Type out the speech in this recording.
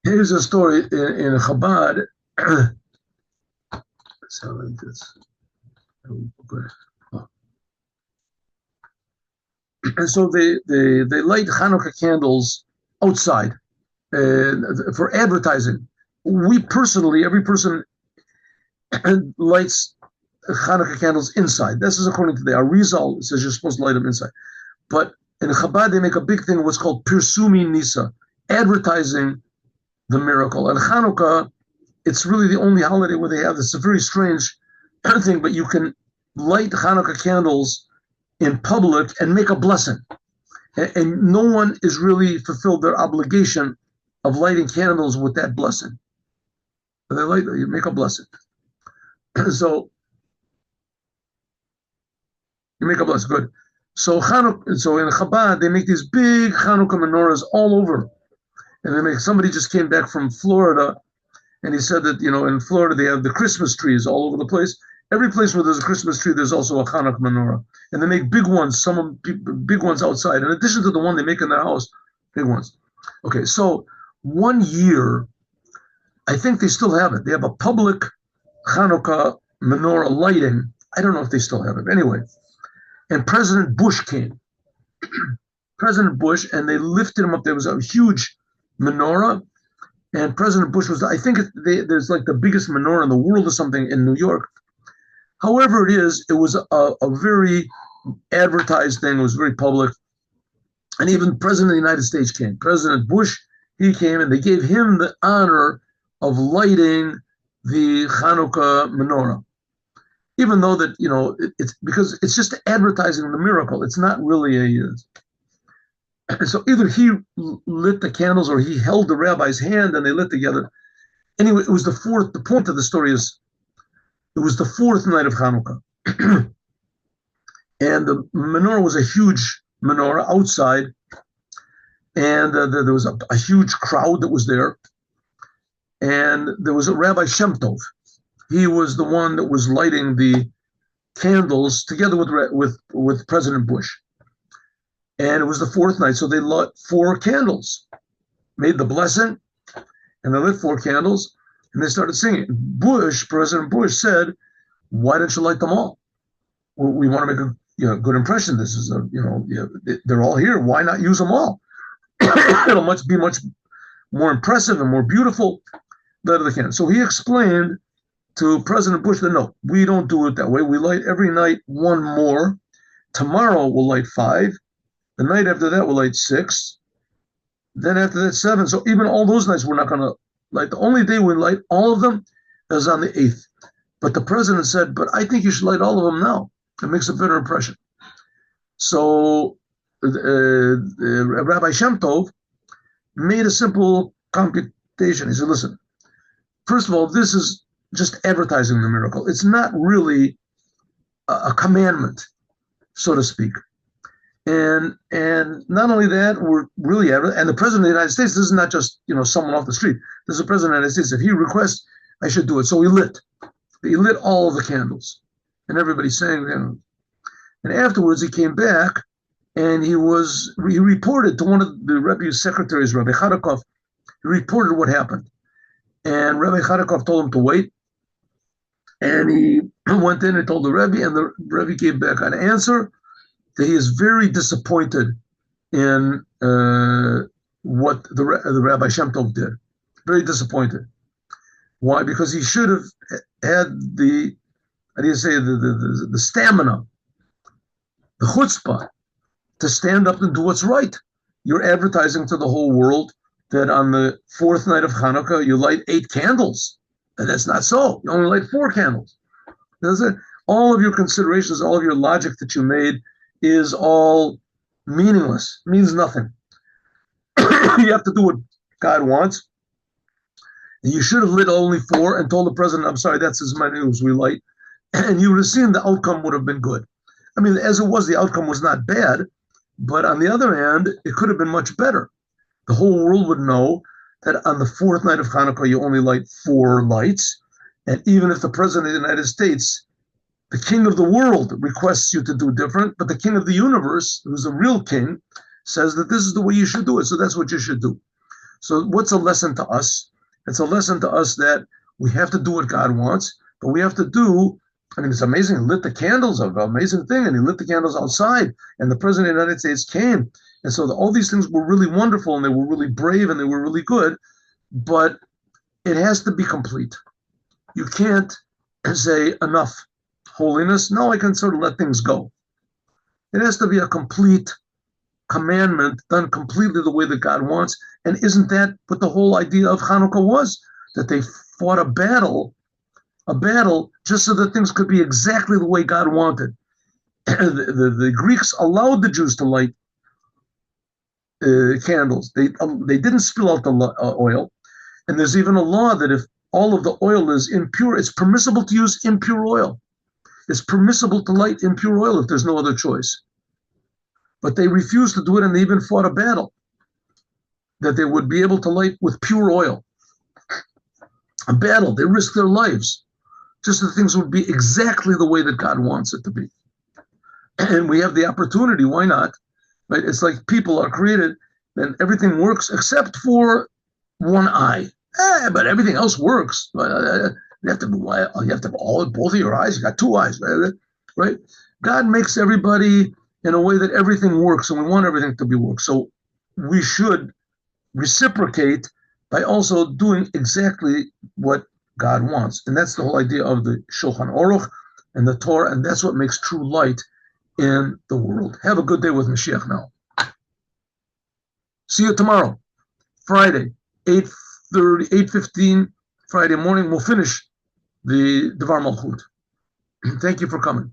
Here's a story in Chabad. Sound like this. And so they light Hanukkah candles outside for advertising. We personally, every person lights Hanukkah candles inside. This is according to the Arizal. It says you're supposed to light them inside. But in Chabad, they make a big thing of what's called Pirsumi Nisa, advertising the miracle. And Hanukkah, it's really the only holiday where they have this. It's a very strange thing, but you can light Hanukkah candles in public and make a blessing. And no one is really fulfilled their obligation of lighting candles with that blessing. But they light, you make a blessing. So you make a blessing, good. So so in Chabad, they make these big Hanukkah menorahs all over. And they make, somebody just came back from Florida, and he said that, in Florida, they have the Christmas trees all over the place. Every place where there's a Christmas tree, there's also a Hanukkah menorah. And they make big ones, some big ones outside. In addition to the one they make in their house, big ones. Okay, so one year, I think they still have it. They have a public Hanukkah menorah lighting. I don't know if they still have it. Anyway, and President Bush came. President Bush, and they lifted him up. There was a huge menorah, and President Bush was, I think there's like the biggest menorah in the world or something in New York. However it is, it was a very advertised thing. It was very public. And even the President of the United States came. President Bush, he came, and they gave him the honor of lighting the Hanukkah menorah. Even though that, it's because it's just advertising the miracle. It's not really so either he lit the candles or he held the rabbi's hand and they lit together. Anyway, it was the point of the story is, it was the fourth night of Hanukkah. And the menorah was a huge menorah outside. And there was a huge crowd that was there. And there was a Rabbi Shem Tov. He was the one that was lighting the candles together with President Bush. And it was the fourth night, so they lit 4 candles, made the blessing, and they lit 4 candles, and they started singing. President Bush said, "Why don't you light them all? We want to make a good impression. This is they're all here. Why not use them all? It'll be much more impressive and more beautiful." So he explained to President Bush that no, we don't do it that way. We light every night 1 more. Tomorrow we'll light 5. The night after that we'll light 6. Then after that 7. So even all those nights we're not going to light. The only day we light all of them is on the 8th. But the president said, "But I think you should light all of them now. It makes a better impression." So Rabbi Shem Tov made a simple computation. He said, "Listen, first of all, this is just advertising the miracle. It's not really a commandment, so to speak. And not only that, we're really and the president of the United States, this is not just someone off the street. This is the president of the United States. If he requests, I should do it." So he lit all of the candles, and everybody sang. And afterwards, he came back, and he reported to one of the Rebbe's secretaries, Rabbi Chadakov. He reported what happened, and Rabbi Chadakov told him to wait. And he went in and told the Rebbe, and the Rebbe gave back an answer that he is very disappointed in what the Rabbi Shem Tov did. Very disappointed. Why? Because he should have had the stamina, the chutzpah, to stand up and do what's right. You're advertising to the whole world that on the 4th night of Hanukkah you light 8 candles. And that's not so. You only light 4 candles. All of your considerations, all of your logic that you made is all meaningless, means nothing. You have to do what God wants. And you should have lit only 4 and told the president, "I'm sorry, that's as many as we light." And you would have seen the outcome would have been good. I mean, as it was, the outcome was not bad. But on the other hand, it could have been much better. The whole world would know that on the 4th night of Hanukkah, you only light 4 lights. And even if the president of the United States, the king of the world, requests you to do different, but the king of the universe, who's the real king, says that this is the way you should do it. So that's what you should do. So what's a lesson to us? It's a lesson to us that we have to do what God wants, but we have to do. I mean, it's amazing. He lit the candles, an amazing thing, and he lit the candles outside. And the president of the United States came, and so all these things were really wonderful, and they were really brave, and they were really good. But it has to be complete. You can't say enough holiness. No, I can sort of let things go. It has to be a complete commandment done completely the way that God wants. And isn't that what the whole idea of Chanukah was? That they fought a battle just so that things could be exactly the way God wanted. The Greeks allowed the Jews to light candles. They didn't spill out the oil. And there's even a law that if all of the oil is impure, it's permissible to use impure oil. It's permissible to light impure oil if there's no other choice. But they refused to do it, and they even fought a battle that they would be able to light with pure oil. A battle. They risked their lives just so things would be exactly the way that God wants it to be. And we have the opportunity. Why not? Right? It's like people are created and everything works except for one eye. But everything else works. You have to have both of your eyes. You got two eyes, right? God makes everybody in a way that everything works, and we want everything to be worked. So we should reciprocate by also doing exactly what God wants. And that's the whole idea of the Shulchan Aruch and the Torah, and that's what makes true light in the world. Have a good day with Mashiach now. See you tomorrow, Friday, 8:15, Friday morning. We'll finish the Devar Malchut. Thank you for coming.